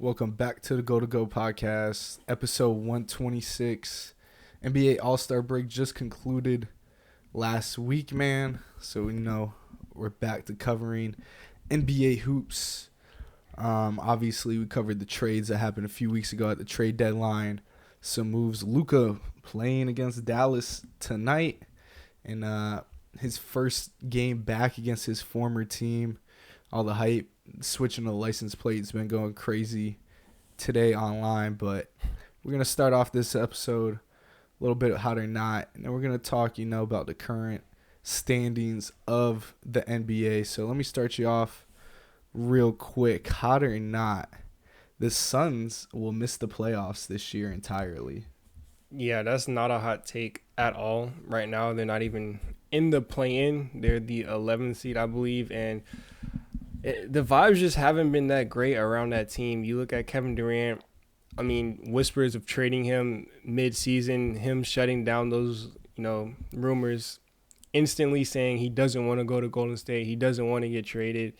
Welcome back to the Go podcast, episode 126. NBA All-Star break just concluded last week, man. So, we're back to covering NBA hoops. Obviously, we covered the trades that happened a few weeks ago at the trade deadline. Some moves. Luka playing against Dallas tonight. And his first game back against his former team. All the hype. Switching the license plate's been going crazy today online, but we're going to start off this episode a little bit hot or not, and then we're going to talk, about the current standings of the NBA. So let me start you off real quick. Hot or not, the Suns will miss the playoffs this year entirely. Yeah, that's not a hot take at all. Right now, they're not even in the play-in. They're the 11th seed, I believe, and the vibes just haven't been that great around that team. You look at Kevin Durant, whispers of trading him mid-season, him shutting down those, rumors, instantly saying he doesn't want to go to Golden State. He doesn't want to get traded.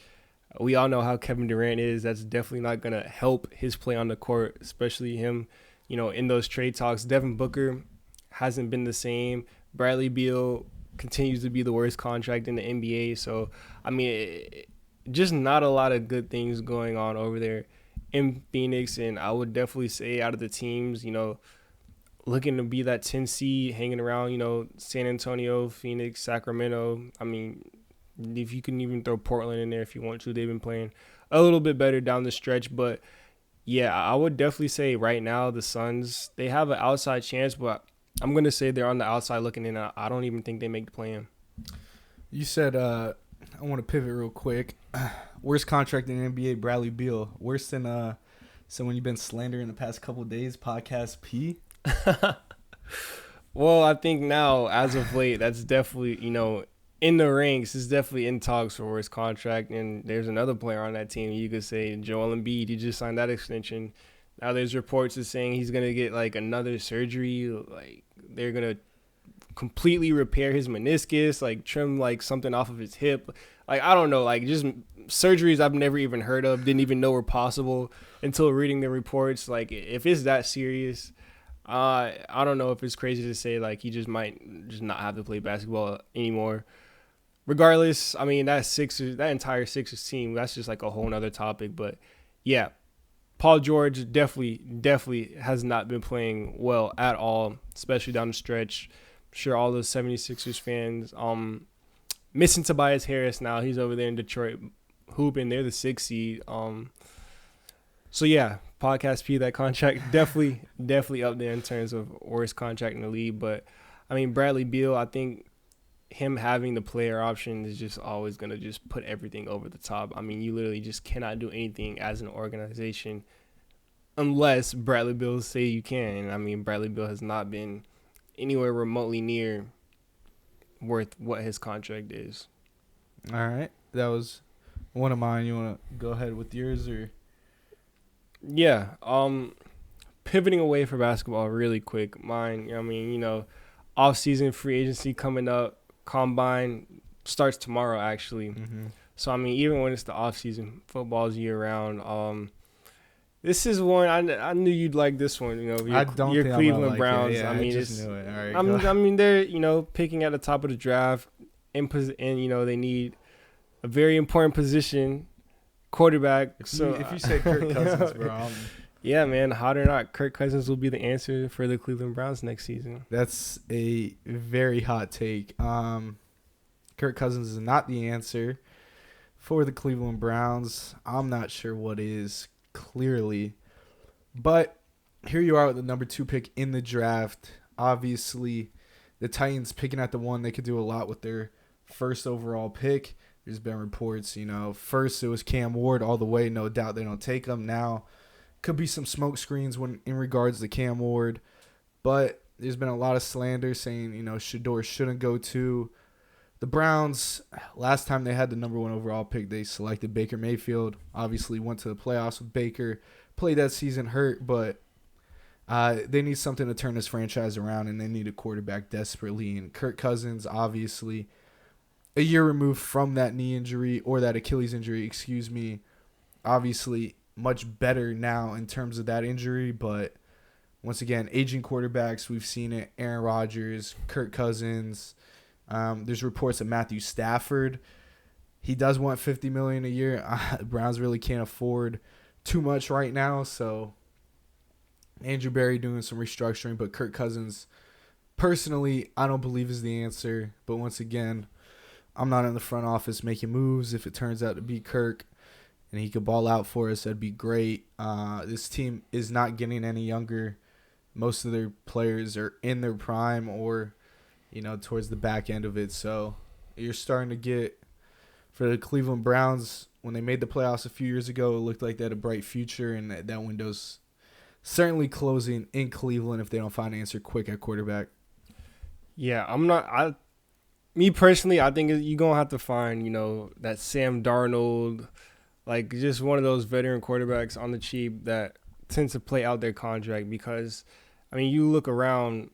We all know how Kevin Durant is. That's definitely not going to help his play on the court, especially him, in those trade talks. Devin Booker hasn't been the same. Bradley Beal continues to be the worst contract in the NBA. So, just not a lot of good things going on over there in Phoenix. And I would definitely say out of the teams, looking to be that 10 seed, hanging around, San Antonio, Phoenix, Sacramento. If you can even throw Portland in there if you want to. They've been playing a little bit better down the stretch. But, yeah, I would definitely say right now the Suns, they have an outside chance. But I'm going to say they're on the outside looking in. I don't even think they make the play-in. You said I want to pivot real quick. Worst contract in the NBA, Bradley Beal. Worse than someone you've been slandering the past couple of days, Podcast P. Well, I think now, as of late, that's definitely, in the ranks. It's definitely in talks for worst contract. And there's another player on that team. You could say Joel Embiid. He just signed that extension. Now there's reports of saying he's going to get, another surgery. They're going to completely repair his meniscus, trim, something off of his hip. I don't know, just surgeries I've never even heard of, didn't even know were possible until reading the reports. If it's that serious, I don't know if it's crazy to say, he just might just not have to play basketball anymore. Regardless, that entire Sixers team, that's just, a whole nother topic. But, yeah, Paul George definitely has not been playing well at all, especially down the stretch. I'm sure all those 76ers fans, missing Tobias Harris now. He's over there in Detroit hooping. They're the 6th seed. So, yeah, Podcast P, that contract definitely up there in terms of worst contract in the league. But, Bradley Beal, I think him having the player option is just always going to just put everything over the top. You literally just cannot do anything as an organization unless Bradley Beal say you can. And, Bradley Beal has not been anywhere remotely near worth what his contract is. All right. That was one of mine. You want to go ahead with yours? Or? Yeah. Pivoting away from basketball really quick. Mine, off-season free agency coming up. Combine starts tomorrow, actually. Mm-hmm. So, even when it's the off-season, football's year-round. This is one I knew you'd like. This one, your Cleveland Browns. Yeah, I just knew it. All right, they're picking at the top of the draft, and they need a very important position, quarterback. So if you say Kirk Cousins, bro, yeah, man, hot or not, Kirk Cousins will be the answer for the Cleveland Browns next season. That's a very hot take. Kirk Cousins is not the answer for the Cleveland Browns. I'm not sure what is. Clearly, but here you are with the number 2 pick in the draft. Obviously, the Titans picking at the 1, they could do a lot with their first overall pick. There's been reports, first it was Cam Ward all the way. No doubt they don't take him. Now, could be some smoke screens when in regards to Cam Ward, but there's been a lot of slander saying, Shador shouldn't go to the Browns. Last time they had the number 1 overall pick, they selected Baker Mayfield. Obviously went to the playoffs with Baker. Played that season hurt, but they need something to turn this franchise around, and they need a quarterback desperately. And Kirk Cousins, obviously, a year removed from that knee injury, or that Achilles injury, obviously much better now in terms of that injury, but once again, aging quarterbacks, we've seen it. Aaron Rodgers, Kirk Cousins. There's reports of Matthew Stafford. He does want $50 million a year. The Browns really can't afford too much right now, so Andrew Berry doing some restructuring, but Kirk Cousins, personally, I don't believe is the answer. But once again, I'm not in the front office making moves. If it turns out to be Kirk and he could ball out for us, that'd be great. This team is not getting any younger. Most of their players are in their prime or, towards the back end of it. So you're starting to get, for the Cleveland Browns, when they made the playoffs a few years ago, it looked like they had a bright future, and that window's certainly closing in Cleveland if they don't find an answer quick at quarterback. Yeah, me personally, I think you're going to have to find, that Sam Darnold, like just one of those veteran quarterbacks on the cheap that tends to play out their contract because, you look around,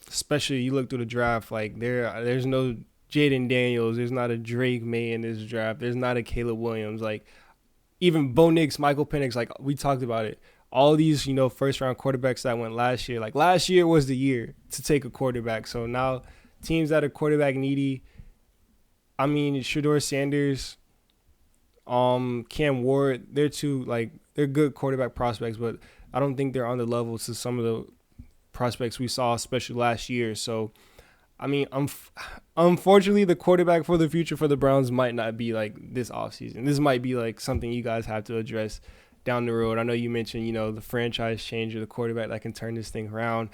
especially you look through the draft, like there's no Jaden Daniels, there's not a Drake May in this draft, there's not a Caleb Williams, like even Bo Nix, Michael Penix, like we talked about it. All these, first-round quarterbacks that went last year. Like, last year was the year to take a quarterback. So now teams that are quarterback needy, Shedeur Sanders, Cam Ward, they're good quarterback prospects, but I don't think they're on the level to some of the prospects we saw, especially last year. So, unfortunately, the quarterback for the future for the Browns might not be, like, this offseason. This might be, like, something you guys have to address down the road. I know you mentioned, the franchise changer, the quarterback that can turn this thing around.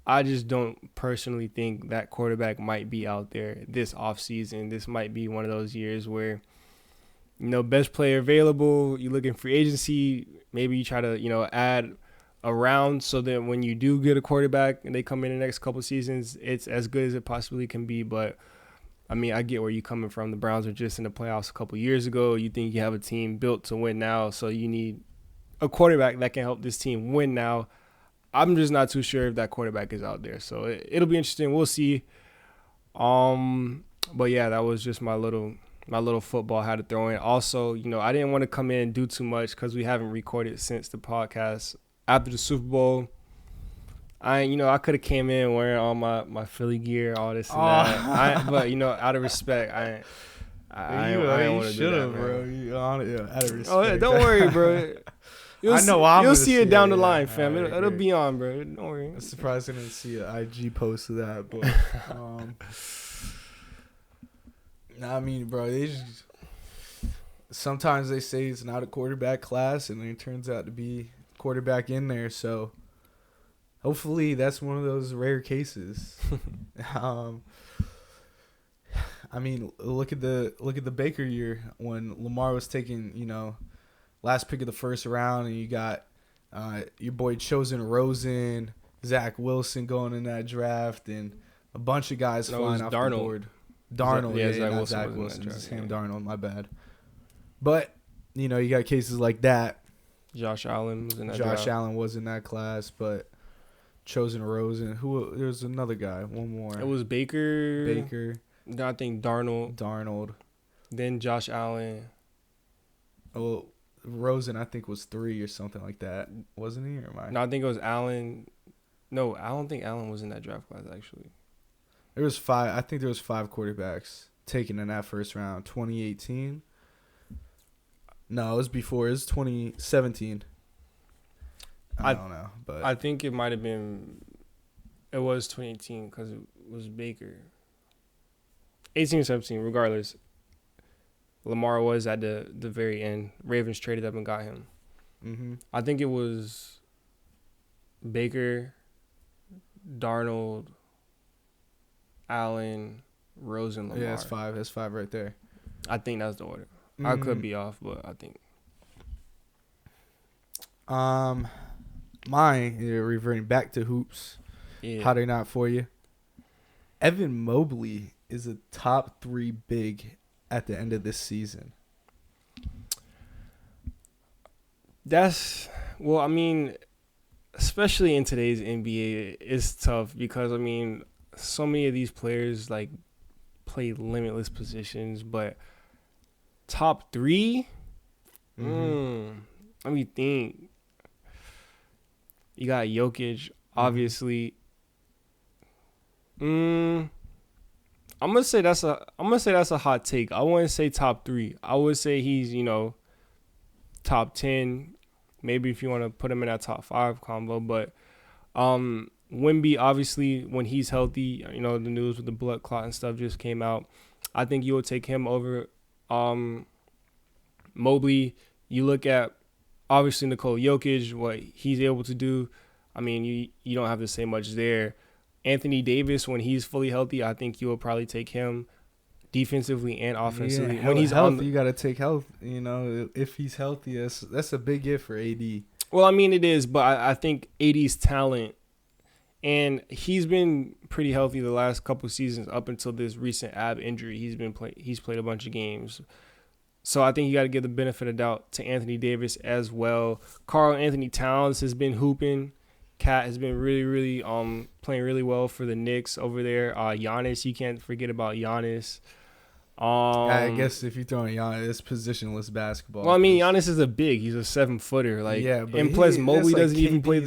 I just don't personally think that quarterback might be out there this offseason. This might be one of those years where, best player available, you look in free agency, maybe you try to, add a round so that when you do get a quarterback and they come in the next couple of seasons, it's as good as it possibly can be. But I get where you're coming from. The Browns were just in the playoffs a couple years ago. You think you have a team built to win now, so you need a quarterback that can help this team win now. I'm just not too sure if that quarterback is out there. So it'll be interesting. We'll see. But yeah, that was just my little football I had to throw in. Also, I didn't want to come in and do too much because we haven't recorded since the podcast after the Super Bowl. I could have came in wearing all my Philly gear, all this and that. But out of respect, I don't want to do that, bro. Out of respect. Oh, yeah, don't worry, bro. You'll see it down the line, fam. It'll be on, bro. Don't worry. I'm surprised I didn't see an IG post of that, but bro, they just sometimes they say it's not a quarterback class, and then it turns out to be quarterback in there. So hopefully that's one of those rare cases. Look at the Baker year when Lamar was taking, last pick of the first round, and you got your boy Chosen Rosen, Zach Wilson going in that draft, and a bunch of guys flying off the board. Darnold, not Zach Wilson. It's Sam Darnold, my bad. But, you got cases like that. Josh Allen was in that draft. Allen was in that class, but Chosen Rosen. There was another guy, one more. It was Baker. I think Darnold. Then Josh Allen. Oh, Rosen, I think, was 3 or something like that. Wasn't he? Or am I? No, I think it was Allen. No, I don't think Allen was in that draft class, actually. There was 5. I think there was 5 quarterbacks taken in that first round. 2018. No, it was before. It was 2017. I don't know, but I think it might have been. It was 2018 because it was Baker. 18 or 17, regardless. Lamar was at the very end. Ravens traded up and got him. Mm-hmm. I think it was Baker, Darnold, Allen, Rosen, Lamar. Yeah, that's 5. That's 5 right there. I think that's the order. Mm-hmm. I could be off, but I think. Mine, reverting back to hoops. Yeah. Hot or not for you. Evan Mobley is a top 3 big at the end of this season. Especially in today's NBA, it's tough because, so many of these players, play limitless positions, but top 3? Mm-hmm. let me think. You got Jokic, obviously. I'm gonna say that's a hot take. I wouldn't say top 3. I would say he's top 10. Maybe if you want to put him in that top 5 combo, but Wemby, obviously, when he's healthy, the news with the blood clot and stuff just came out. I think you will take him over Mobley. You look at, obviously, Nikola Jokic, what he's able to do. I mean, you don't have to say much there. Anthony Davis, when he's fully healthy, I think you will probably take him defensively and offensively. Yeah, when he's healthy, you got to take health. If he's healthy, that's a big gift for AD. Well, I mean, it is, but I think AD's talent, and he's been pretty healthy the last couple seasons up until this recent ab injury. He's played a bunch of games. So I think you got to give the benefit of doubt to Anthony Davis as well. Karl Anthony Towns has been hooping. Cat has been really, really playing really well for the Knicks over there. Giannis, you can't forget about Giannis. I guess if you're throwing Giannis, it's positionless basketball. Well, I mean, Giannis is a big. He's a 7-footer. And plus Mobley doesn't even play.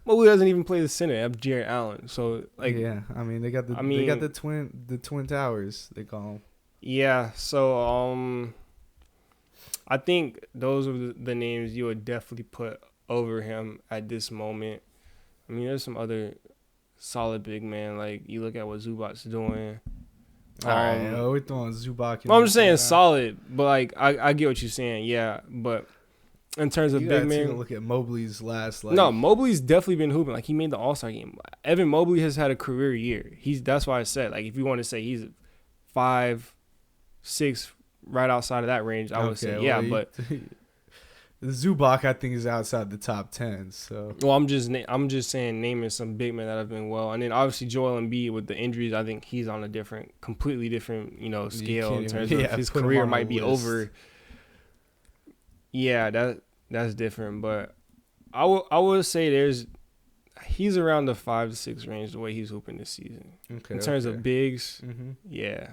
Mobley doesn't even play the center. They have Jarrett Allen. So yeah, I mean they got the twin towers, they call them. Yeah, so I think those are the names you would definitely put over him at this moment. I mean, there's some other solid big man. Like you look at what Zubac's doing. All right, we're throwing Zubac. I'm just saying solid, but I get what you're saying. Yeah, but in terms of big man, look at Mobley's last. No, Mobley's definitely been hooping. Like he made the All-Star game. Evan Mobley has had a career year. That's why I said if you want to say he's 5, 6, right outside of that range, I would say but. Zubac, I think, is outside the top 10. So, well, I'm just saying, naming some big men that have been well, and then obviously Joel Embiid with the injuries. I think he's on a completely different, scale in terms of his career might be over. Yeah, that's different, but I would say he's around the 5 to 6 range the way he's hooping this season. Okay, in terms of bigs, yeah.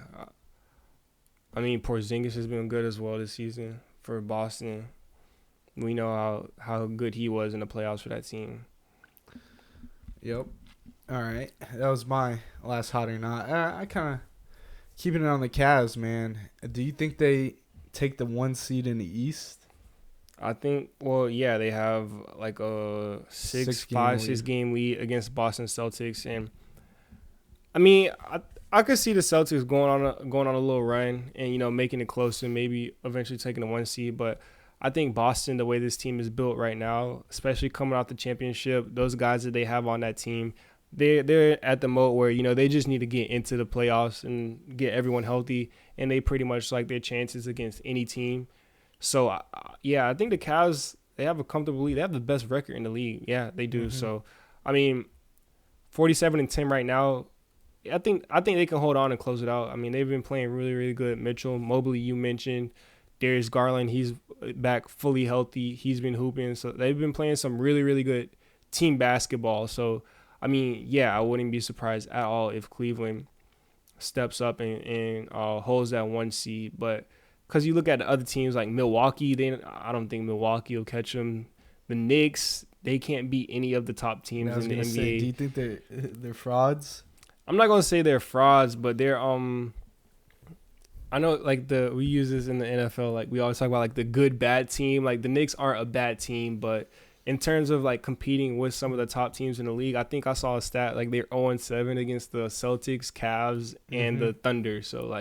I mean, Porzingis has been good as well this season for Boston. We know how good he was in the playoffs for that team. Yep. All right. That was my last hot or not. I kind of keeping it on the Cavs, man. Do you think they take the 1 seed in the East? I think, they have like a 6 game lead against Boston Celtics. And, I mean, I could see the Celtics going on a little run and, making it close and maybe eventually taking the 1 seed. But I think Boston, the way this team is built right now, especially coming out the championship, those guys that they have on that team, they're at the mode where, they just need to get into the playoffs and get everyone healthy, and they pretty much like their chances against any team. So, I think the Cavs, they have a comfortable lead. They have the best record in the league. Yeah, they do. Mm-hmm. So, I mean, 47-10 right now, I think they can hold on and close it out. I mean, they've been playing really, really good. Mitchell, Mobley, you mentioned. Darius Garland, he's back fully healthy. He's been hooping. So they've been playing some really, really good team basketball. So, I mean, I wouldn't be surprised at all if Cleveland steps up and holds that 1 seed. But because you look at the other teams like Milwaukee, I don't think Milwaukee will catch them. The Knicks, they can't beat any of the top teams in the NBA. Do you think they're frauds? I'm not going to say they're frauds, but they're I know, we use this in the NFL. Like, we always talk about, the good, bad team. Like, the Knicks aren't a bad team, but in terms of, competing with some of the top teams in the league, I think I saw a stat, they're 0-7 against the Celtics, Cavs, and the Thunder. So,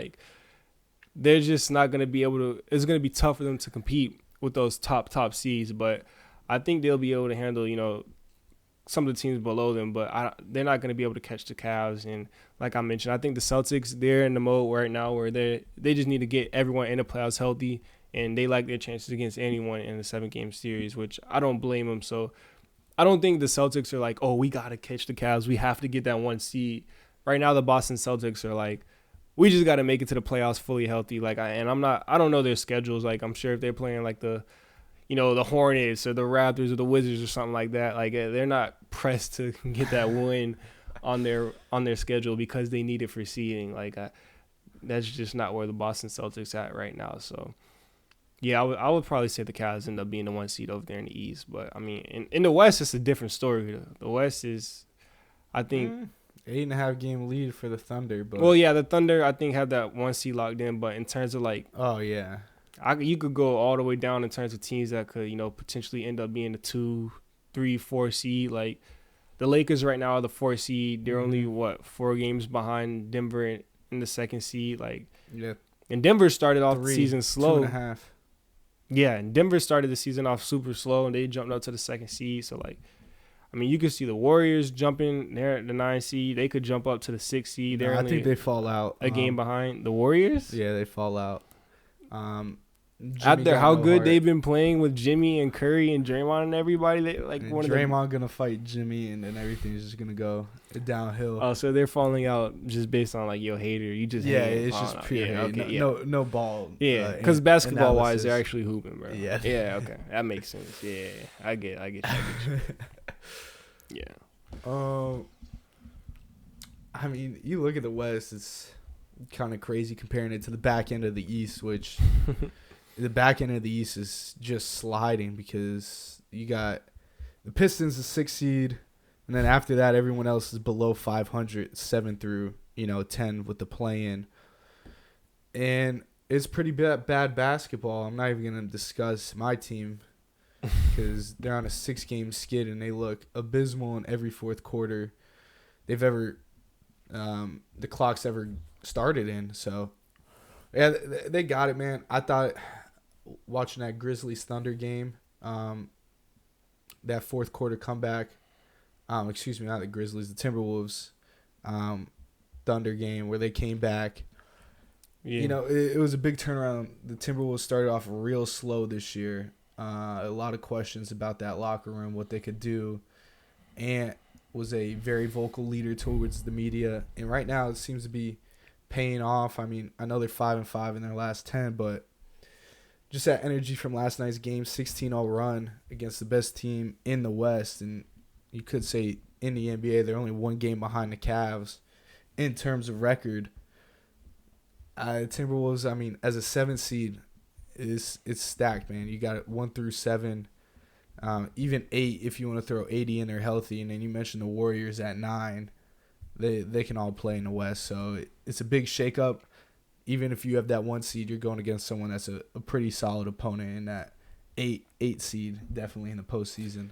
they're just not going to be able to – it's going to be tough for them to compete with those top seeds. But I think they'll be able to handle, some of the teams below them, but they're not going to be able to catch the Cavs. And like I mentioned, I think the Celtics, they're in the mode right now where they just need to get everyone in the playoffs healthy, and they like their chances against anyone in the 7-game series, which I don't blame them. So I don't think the Celtics are we got to catch the Cavs. We have to get that 1 seed. Right now, the Boston Celtics are we just got to make it to the playoffs fully healthy. I don't know their schedules. I'm sure if they're playing the Hornets or the Raptors or the Wizards or something like that, they're not pressed to get that win on their schedule because they need it for seeding. That's just not where the Boston Celtics at right now. So, Yeah, I would probably say the Cavs end up being the 1 seed over there in the East. But, I mean, in the West, it's a different story. The West is, I think, Mm, 8.5 game lead for the Thunder, well, but yeah, the Thunder, I think, have that 1 seed locked in. But in terms of, like, oh yeah, you could go all the way down in terms of teams that could, potentially end up being the 2, 3, 4 seed. Like, the Lakers right now are the 4 seed. They're only, hmm 4 games behind Denver in the 2nd seed. Like, yeah, and Denver started off the three, season two and a slow. half. Yeah, and Denver started the season off super slow, and they jumped up to the 2nd seed. So, like, I mean, you could see the Warriors jumping. They're at the 9 seed. They could jump up to the 6 seed. No, They're I think only they fall out. a game behind the Warriors. Yeah, they fall out. Um, Jimmy After got how no good heart. they've been playing with Jimmy and Curry and Draymond and everybody, they like And one of Draymond gonna fight Jimmy, and then everything's just gonna go downhill. the. Oh, so they're falling out just based on like yo hater. You just Yeah, hating. it's Oh, just no. pure Yeah, hate. okay, yeah. No ball. Yeah, because basketball wise, they're analysis. actually hooping, bro. Yeah. Yeah, okay, that makes sense. Yeah, I get you. Yeah. I mean, you look at the West, it's kind of crazy comparing it to the back end of the East, which the back end of the East is just sliding because you got the Pistons, the 6 seed, and then after that, everyone else is below 500, 7 through 10 with the play-in, and it's pretty bad basketball. I'm not even gonna discuss my team because they're on a 6-game skid and they look abysmal in every fourth quarter they've ever the clock's ever started in. So yeah, they got it, man. I thought watching that Grizzlies Thunder game, that fourth quarter comeback, excuse me, not the Grizzlies, the Timberwolves Thunder game where they came back. Yeah. It was a big turnaround. The Timberwolves started off real slow this year. A lot of questions about that locker room, what they could do. Ant was a very vocal leader towards the media, and right now it seems to be paying off. I mean, I know they're 5-5 in their last 10, but just that energy from last night's game, 16-0 run against the best team in the West, and you could say in the NBA they're only 1 game behind the Cavs in terms of record. Timberwolves, I mean, as a 7 seed, it's stacked, man. You got it 1 through 7, even 8 if you want to throw 80 in there healthy, and then you mentioned the Warriors at 9. They can all play in the West, so it's a big shakeup. Even if you have that 1 seed, you're going against someone that's a pretty solid opponent in that 8 seed, definitely in the postseason.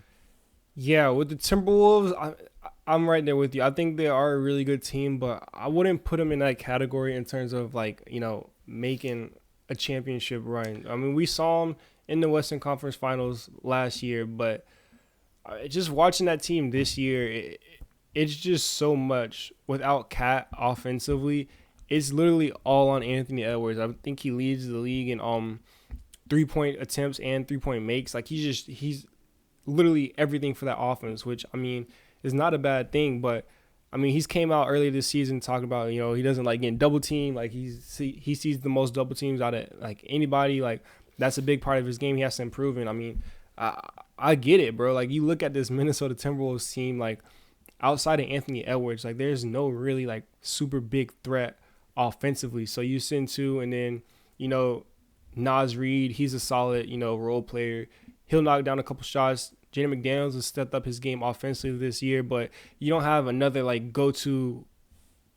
Yeah, with the Timberwolves, I'm right there with you. I think they are a really good team, but I wouldn't put them in that category in terms of like, making a championship run. I mean, we saw them in the Western Conference Finals last year, but just watching that team this year, it's just so much without Cat offensively. It's literally all on Anthony Edwards. I think he leads the league in 3-point attempts and 3-point makes. Like he's literally everything for that offense, which I mean is not a bad thing. But I mean, he's came out earlier this season talking about he doesn't like getting double teamed. Like he sees the most double teams out of like anybody. Like that's a big part of his game. He has to improve. And I mean, I get it, bro. Like you look at this Minnesota Timberwolves team, like outside of Anthony Edwards, like there's no really like super big threat offensively. So you send two, and then Naz Reid, he's a solid role player. He'll knock down a couple shots. Jaden McDaniels has stepped up his game offensively this year, but you don't have another like go-to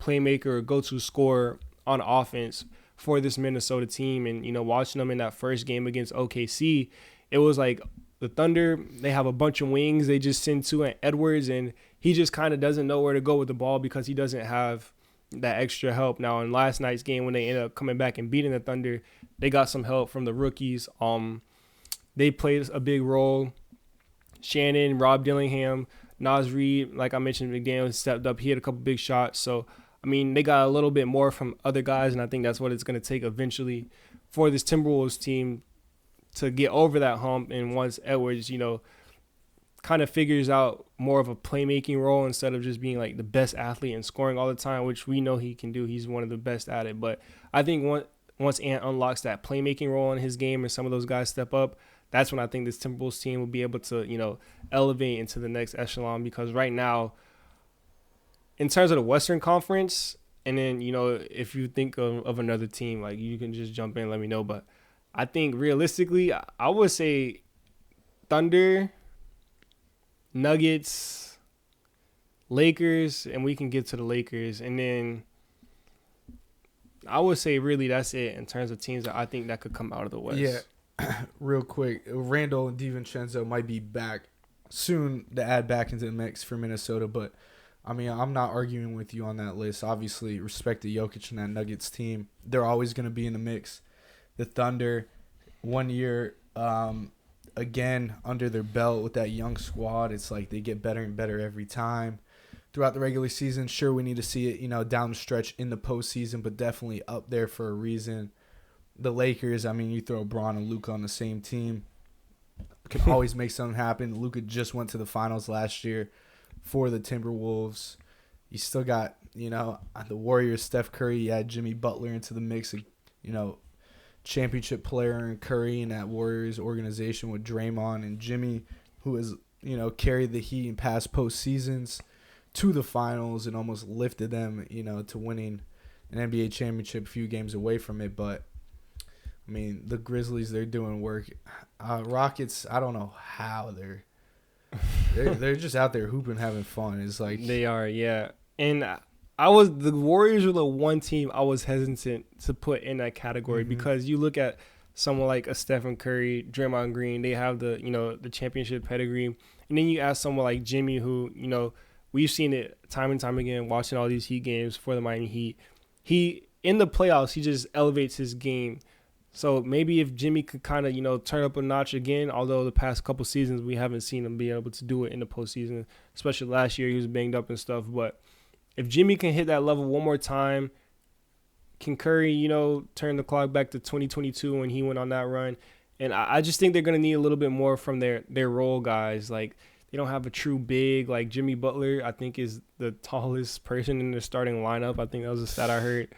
playmaker or go-to scorer on offense for this Minnesota team. And watching them in that first game against OKC, it was like the Thunder, they have a bunch of wings. They just send to Edwards, and he just kind of doesn't know where to go with the ball because he doesn't have that extra help. Now, in last night's game, when they ended up coming back and beating the Thunder, they got some help from the rookies. They played a big role. Shannon, Rob Dillingham, Naz Reid, like I mentioned, McDaniels stepped up. He had a couple big shots. So, I mean, they got a little bit more from other guys, and I think that's what it's going to take eventually for this Timberwolves team to get over that hump. And once Edwards, kind of figures out more of a playmaking role instead of just being like the best athlete and scoring all the time, which we know he can do. He's one of the best at it. But I think once Ant unlocks that playmaking role in his game and some of those guys step up, that's when I think this Timberwolves team will be able to, elevate into the next echelon. Because right now, in terms of the Western Conference, and then, if you think of another team, like you can just jump in and let me know. But I think realistically, I would say Thunder, Nuggets, Lakers, and we can get to the Lakers. And then I would say really that's it in terms of teams that I think that could come out of the West. Yeah, real quick, Randall and DiVincenzo might be back soon to add back into the mix for Minnesota, but I mean, I'm not arguing with you on that list. Obviously, respect to Jokic and that Nuggets team. They're always going to be in the mix. The Thunder, 1 year, again, under their belt with that young squad, it's like they get better and better every time. Throughout the regular season, sure, we need to see it, down the stretch in the postseason, but definitely up there for a reason. The Lakers, I mean, you throw Bron and Luka on the same team, can always make something happen. Luka just went to the finals last year for the Timberwolves. You still got, the Warriors, Steph Curry. You add Jimmy Butler into the mix, championship player in Curry in that Warriors organization with Draymond and Jimmy, who has, carried the Heat in past postseasons to the finals and almost lifted them, to winning an NBA championship a few games away from it. But, I mean, the Grizzlies, they're doing work. Rockets, I don't know how they're just out there hooping, having fun. It's like they are, yeah. And the Warriors were the one team I was hesitant to put in that category because you look at someone like a Stephen Curry, Draymond Green, they have the the championship pedigree, and then you ask someone like Jimmy, who we've seen it time and time again watching all these Heat games for the Miami Heat. He in the playoffs, he just elevates his game. So maybe if Jimmy could kind of, turn up a notch again, although the past couple seasons we haven't seen him be able to do it in the postseason, especially last year he was banged up and stuff. But if Jimmy can hit that level one more time, can Curry, turn the clock back to 2022 when he went on that run? And I just think they're going to need a little bit more from their role guys. Like, they don't have a true big. Like, Jimmy Butler, I think, is the tallest person in the starting lineup. I think that was a stat I heard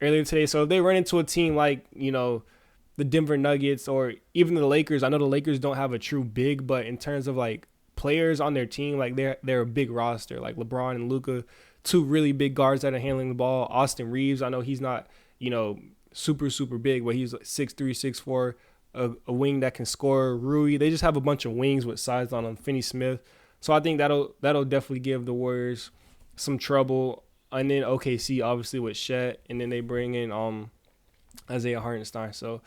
earlier today. So if they run into a team like, the Denver Nuggets or even the Lakers, I know the Lakers don't have a true big, but in terms of like players on their team, like they're a big roster. Like LeBron and Luka, two really big guards that are handling the ball. Austin Reeves, I know he's not, super, super big, but he's like 6'3", 6'4", a wing that can score. Rui, they just have a bunch of wings with size on them. Finney Smith. So I think that'll definitely give the Warriors some trouble. And then OKC, obviously, with Shet, and then they bring in Isaiah Hartenstein. So,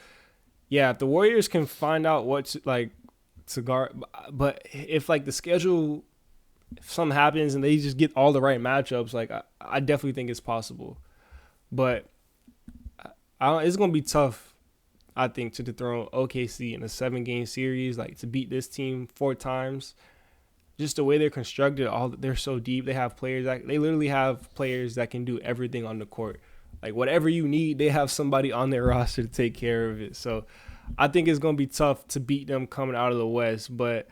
yeah, if the Warriors can find out what to guard, but if like the schedule, if something happens and they just get all the right matchups, like I definitely think it's possible. But it's gonna be tough, I think, to dethrone OKC in a 7-game series, like to beat this team 4 times. Just the way they're constructed, they're so deep. They have players they literally have players that can do everything on the court. Like whatever you need, they have somebody on their roster to take care of it. So I think it's going to be tough to beat them coming out of the West. But,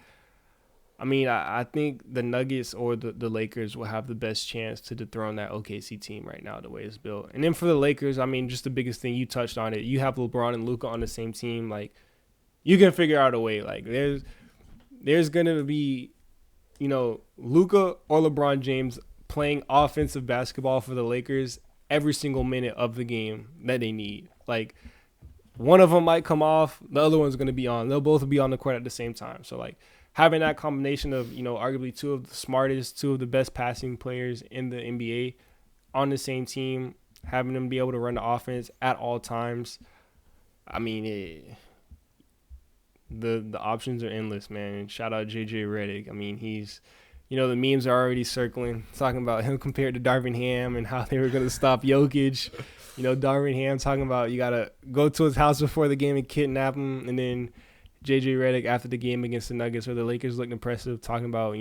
I mean, I think the Nuggets or the Lakers will have the best chance to dethrone that OKC team right now, the way it's built. And then for the Lakers, I mean, just the biggest thing, you touched on it. You have LeBron and Luka on the same team. Like, you can figure out a way. Like, there's going to be, Luka or LeBron James playing offensive basketball for the Lakers every single minute of the game that they need. Like, one of them might come off, the other one's going to be on. They'll both be on the court at the same time. So, like, having that combination of, arguably two of the smartest, two of the best passing players in the NBA on the same team, having them be able to run the offense at all times, I mean, the options are endless, man. And shout out JJ Redick. I mean, he's... the memes are already circling, talking about him compared to Darvin Ham and how they were going to stop Jokic. Darvin Ham talking about you got to go to his house before the game and kidnap him. And then J.J. Redick after the game against the Nuggets where the Lakers looked impressive, talking about,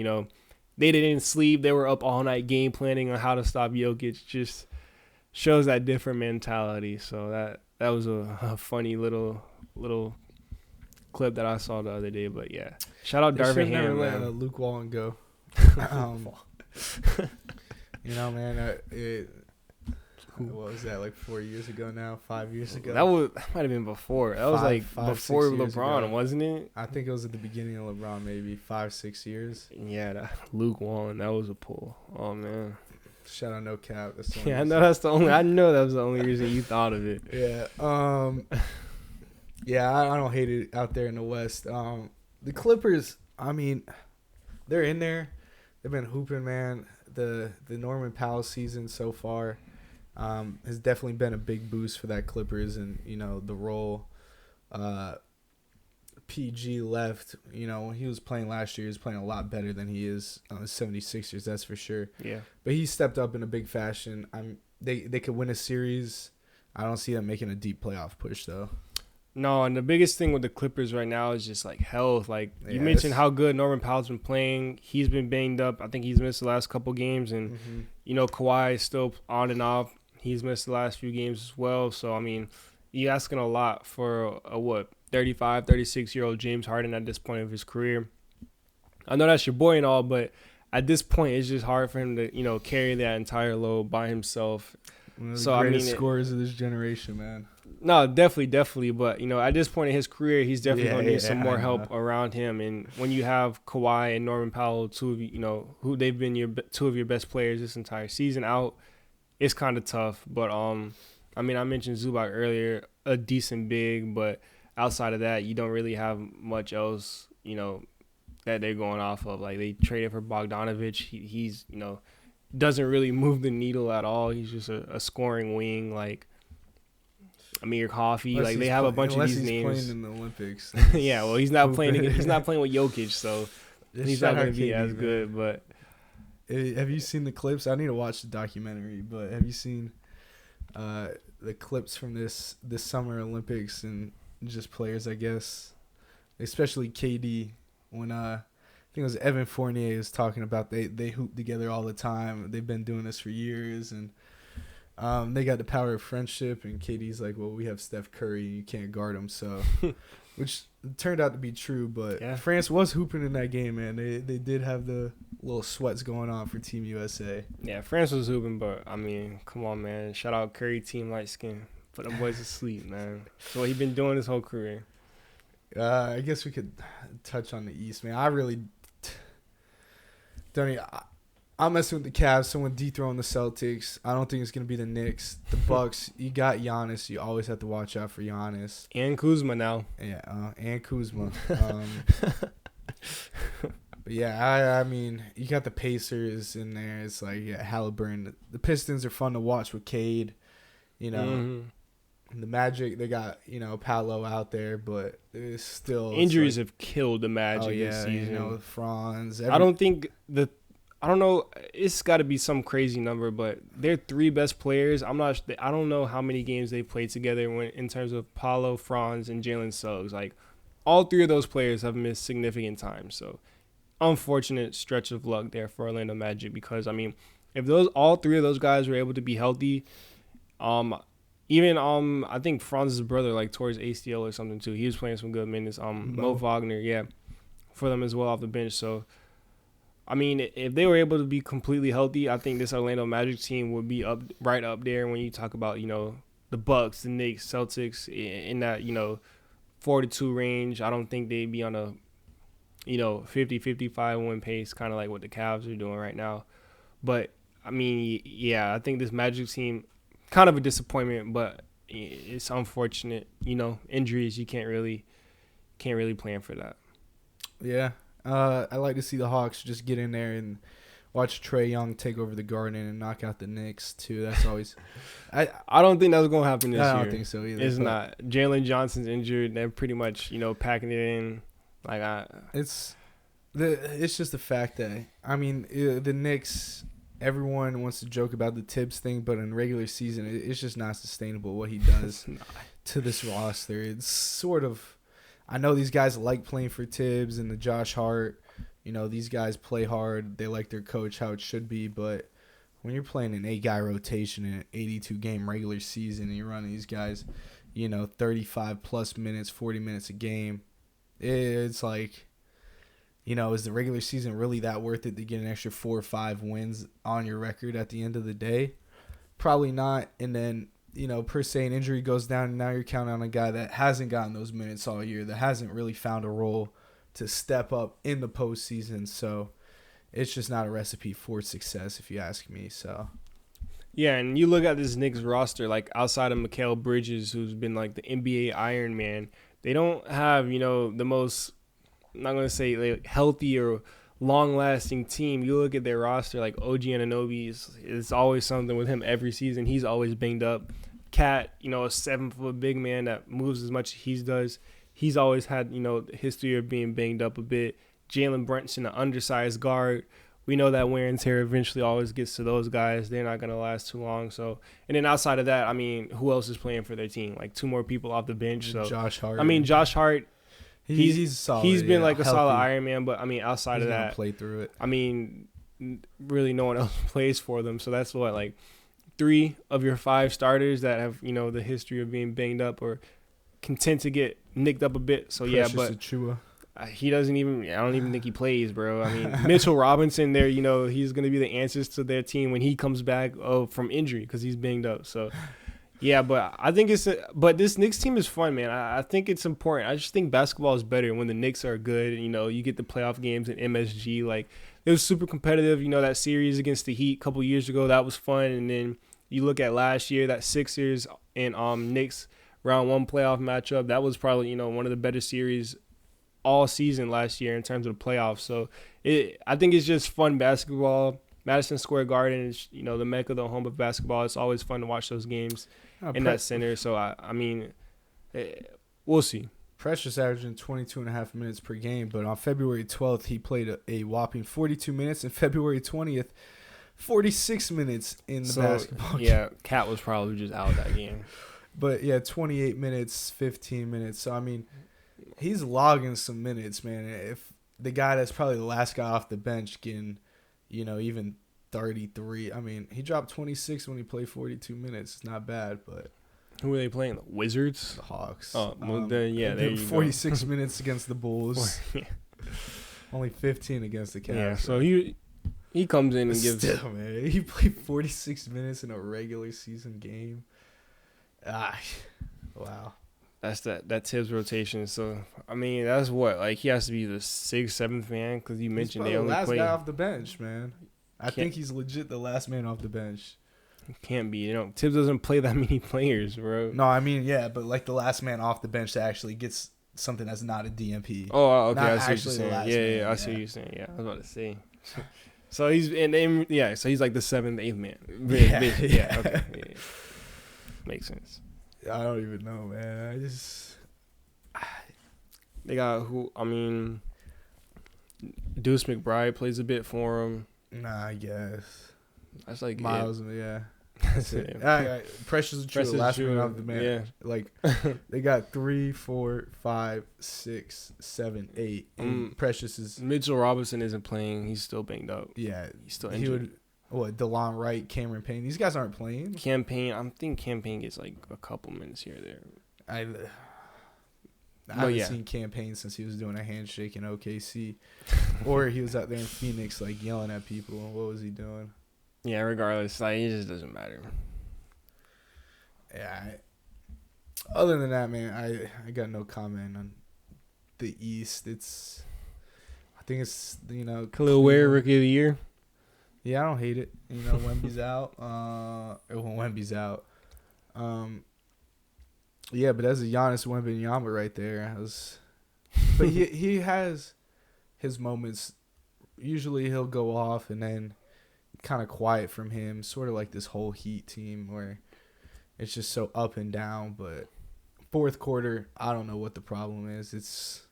they didn't sleep. They were up all night game planning on how to stop Jokic. Just shows that different mentality. So that was a funny little clip that I saw the other day. But, yeah, shout out Darvin Ham. Never let Luke Walton go. Man, what was that, like 4 years ago now, 5 years ago? That might have been before. That was before LeBron, wasn't it? I think it was at the beginning of LeBron, maybe 5-6 years. Yeah, Luke Walton, that was a pull. Oh man, shout out No Cap. I know that was the only reason you thought of it. Yeah. Yeah, I don't hate it out there in the West. The Clippers, I mean, they're in there. They've been hooping, man. The Norman Powell season so far has definitely been a big boost for that Clippers, and the role PG left. When he was playing last year, he was playing a lot better than he is on the 76ers, that's for sure. Yeah. But he stepped up in a big fashion. They could win a series. I don't see them making a deep playoff push though. No, and the biggest thing with the Clippers right now is just like health. Like you mentioned how good Norman Powell's been playing. He's been banged up. I think he's missed the last couple games, and Kawhi is still on and off. He's missed the last few games as well. So I mean, you're asking a lot for a 35, 36-year-old James Harden at this point of his career. I know that's your boy and all, but at this point, it's just hard for him to carry that entire load by himself. One of the greatest scorers of this generation, man. No, definitely. But, at this point in his career, he's definitely going to need some more help around him. And when you have Kawhi and Norman Powell, two of who they've been two of your best players this entire season out, it's kind of tough. But, I mentioned Zubac earlier, a decent big. But outside of that, you don't really have much else, that they're going off of. Like, they traded for Bogdanovich. He's, doesn't really move the needle at all. He's just a scoring wing, like Amir Coffey. Unless they have a bunch of these names. Unless he's playing in the Olympics. Yeah, well, he's not playing. He's not playing with Jokic, so he's not going to be as good. But have you seen the clips? I need to watch the documentary. But have you seen the clips from this Summer Olympics and just players? I guess, especially KD when I think it was Evan Fournier was talking about they hoop together all the time. They've been doing this for years, and they got the power of friendship. And KD's like, well, we have Steph Curry. You can't guard him. So, which turned out to be true. But yeah. France was hooping in that game, man. They did have the little sweats going on for Team USA. Yeah, France was hooping, but, come on, man. Shout out Curry, Team Light Skin. Put them boys to sleep, man. That's what he been doing his whole career. I guess we could touch on the East, man. I really don't. I'm messing with the Cavs. Someone dethroned the Celtics. I don't think it's gonna be the Knicks. The Bucks. You got Giannis. You always have to watch out for Giannis and Kuzma now. Yeah, and Kuzma. But yeah, I mean, you got the Pacers in there. It's like Halliburton. The Pistons are fun to watch with Cade. The Magic, they got, Paolo out there, but it's still... Injuries have killed the Magic this season. Franz. I don't know, it's got to be some crazy number, but their three best players, I don't know how many games they played together in terms of Paolo, Franz, and Jalen Suggs. Like, all three of those players have missed significant time, so unfortunate stretch of luck there for Orlando Magic because, if all three of those guys were able to be healthy, even I think Franz's brother tore his ACL or something too. He was playing some good minutes. Mo Wagner, for them as well off the bench. So, if they were able to be completely healthy, I think this Orlando Magic team would be right up there when you talk about the Bucks, the Knicks, Celtics in that 4-2 range. I don't think they'd be on a 50-55 win pace, kind of like what the Cavs are doing right now. But I think this Magic team. Kind of a disappointment, but it's unfortunate. Injuries, you can't really plan for that. Yeah, I like to see the Hawks just get in there and watch Trae Young take over the Garden and knock out the Knicks too. That's always. I don't think that's gonna happen this year. I don't think so either. It's not. Jalen Johnson's injured. They're pretty much packing it in. It's just the fact that the Knicks. Everyone wants to joke about the Tibbs thing, but in regular season, it's just not sustainable what he does to this roster. It's sort of, I know these guys like playing for Tibbs and the Josh Hart. These guys play hard. They like their coach how it should be, but when you're playing an 8-guy rotation in an 82-game regular season and you're running these guys, 35-plus minutes, 40 minutes a game, it's like... is the regular season really that worth it to get an extra 4 or 5 wins on your record at the end of the day? Probably not. And then, per se, an injury goes down, and now you're counting on a guy that hasn't gotten those minutes all year, that hasn't really found a role to step up in the postseason. So it's just not a recipe for success, if you ask me. So. Yeah, and you look at this Knicks roster, outside of Mikal Bridges, who's been the NBA Iron Man, they don't have, the most, I'm not going to say like healthy or long-lasting team. You look at their roster, like OG Anunoby, it's always something with him every season. He's always banged up. Cat, a 7-foot big man that moves as much as he does. He's always had, the history of being banged up a bit. Jalen Brunson, an undersized guard. We know that wear and tear eventually always gets to those guys. They're not going to last too long. So, and then outside of that, I mean, who else is playing for their team? Like 2 more people off the bench. So Josh Hart. I mean, Josh Hart, he's solid. He's been like a healthy. solid Iron Man, but I mean, outside he's of gonna that, play through it. I mean, really no one else plays for them. So that's what, like 3 of your 5 starters that have, the history of being banged up or content to get nicked up a bit. So Precious yeah, but Achiuwa. He doesn't even. I don't even think he plays, bro. I mean, Mitchell Robinson, there, he's gonna be the answers to their team when he comes back from injury because he's banged up. So, yeah, but I think but this Knicks team is fun, man. I think it's important. I just think basketball is better when the Knicks are good. You get the playoff games in MSG. Like it was super competitive. That series against the Heat a couple years ago, that was fun. And then you look at last year, that Sixers and Knicks round 1 playoff matchup. That was probably one of the better series all season last year in terms of the playoffs. So I think it's just fun basketball. Madison Square Garden is, the mecca, the home of basketball. It's always fun to watch those games in that center. So, I mean, we'll see. Precious averaging 22.5 minutes per game, but on February 12th, he played a whopping 42 minutes, and February 20th, 46 minutes in the basketball game. Yeah, Cat was probably just out that game. But, yeah, 28 minutes, 15 minutes. So, I mean, he's logging some minutes, man. If the guy that's probably the last guy off the bench getting, even 33. I mean, he dropped 26 when he played 42 minutes. It's not bad, but who are they playing? The Wizards? The Hawks. Oh, well, there you 46 minutes against the Bulls. Yeah. Only 15 against the Cavs. Yeah, so he comes in and gives. Still, man, he played 46 minutes in a regular season game. Wow. That's his rotation. So I mean, that's what, like, he has to be the 6th, 7th man because you mentioned they only last play. Guy off the bench, man. I think he's legit the last man off the bench. Can't be. Tibbs doesn't play that many players, bro. No, I mean, yeah, but like the last man off the bench that actually gets something that's not a DMP. Oh, okay. Not I see what you're saying. Yeah, I see what you're saying. Yeah, I was about to say. So he's so he's like the 7th, 8th man. Yeah. Okay. Yeah. Makes sense. I don't even know, man. They got Deuce McBride plays a bit for him. Nah, I guess. That's like Miles, it. Yeah. That's it. Precious Achiuwa, last man off the bench. Yeah. Like, they got 3, 4, 5, 6, 7, 8. And Precious is... Mitchell Robinson isn't playing. He's still banged up. Yeah. He's still injured. DeLon Wright, Cameron Payne. These guys aren't playing. I think Campaign gets like a couple minutes here or there. I haven't seen Campaign since he was doing a handshake in OKC. Or he was out there in Phoenix, like, yelling at people. What was he doing? Yeah, regardless, like, it just doesn't matter. Yeah. Other than that, man, I got no comment on the East. I think it's, Khalil Ware, Rookie of the Year. Yeah, I don't hate it. Wemby's out. Wemby's out. Yeah, but that's a Giannis Wembanyama right there. But he has his moments. Usually he'll go off and then kind of quiet from him, sort of like this whole Heat team where it's just so up and down. But fourth quarter, I don't know what the problem is. It's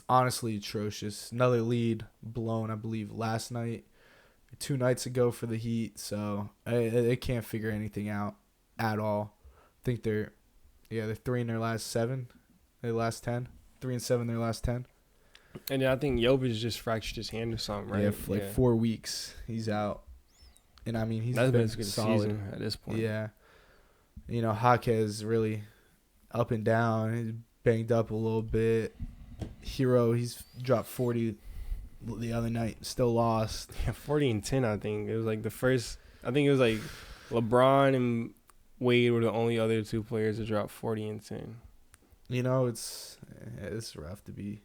honestly atrocious. Another lead blown, I believe, last night. 2 nights ago for the Heat, so they can't figure anything out at all. I think they're 3 in their last 7, their last 10, 3 and 7 their last 10. And I think Jovic just fractured his hand or something, right? Yeah, for 4 weeks he's out, and I mean that's been basically solid the season at this point. Yeah, Hawk is really up and down. He's banged up a little bit. Hero, he's dropped 40. The other night, still lost. Yeah, 40 and 10, I think. It was like the first... I think it was like LeBron and Wade were the only other 2 players to drop 40 and 10. It's rough to be.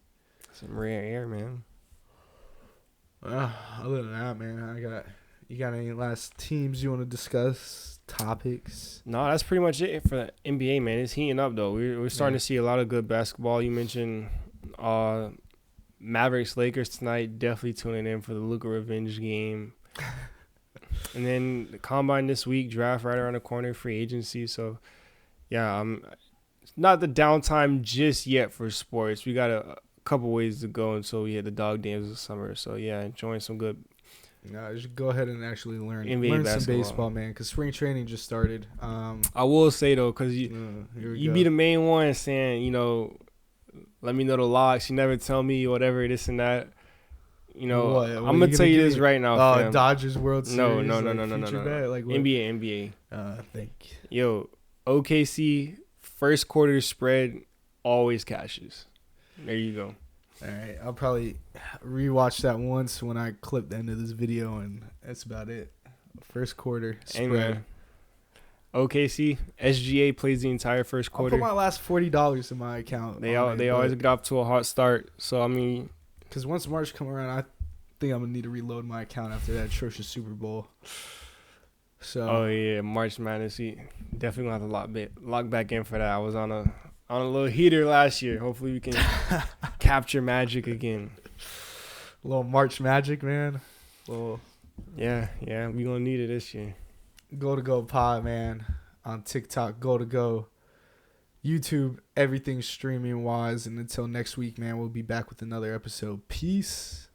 Some rare air, man. Other than that, man, you got any last teams you want to discuss? topics? No, that's pretty much it for the NBA, man. It's heating up though. We're starting to see a lot of good basketball. You mentioned Mavericks Lakers tonight. Definitely tuning in for the Luka revenge game. And then the combine this week, draft right around the corner, free agency. So yeah, not the downtime just yet for sports. We got a couple ways to go until we hit the dog days of summer. So yeah, enjoying some good. No, just go ahead and actually learn NBA some basketball. baseball, man. Because spring training just started. I will say though, because you be the main one saying, you know, let me know the locks. You never tell me whatever this and that. You know, what? I'm gonna tell you this right now, fam. Dodgers World Series. No. Bet? Like what? NBA. Thank you. Yo, OKC first quarter spread always cashes. There you go. All right, I'll probably rewatch that once when I clip the end of this video, and that's about it. First quarter spread. Amen. OKC SGA plays the entire first quarter. I'll put my last $40 in my account. They always get off to a hot start. So I mean, because once March come around, I think I'm gonna need to reload my account after that atrocious Super Bowl. So. Oh yeah, March Madness. Definitely gonna have to lock back in for that. I was on a little heater last year. Hopefully we can capture magic again. A little March Magic, man. Yeah, we gonna need it this year. Go pod, man. On TikTok, go. YouTube, everything streaming wise. And until next week, man, we'll be back with another episode. Peace.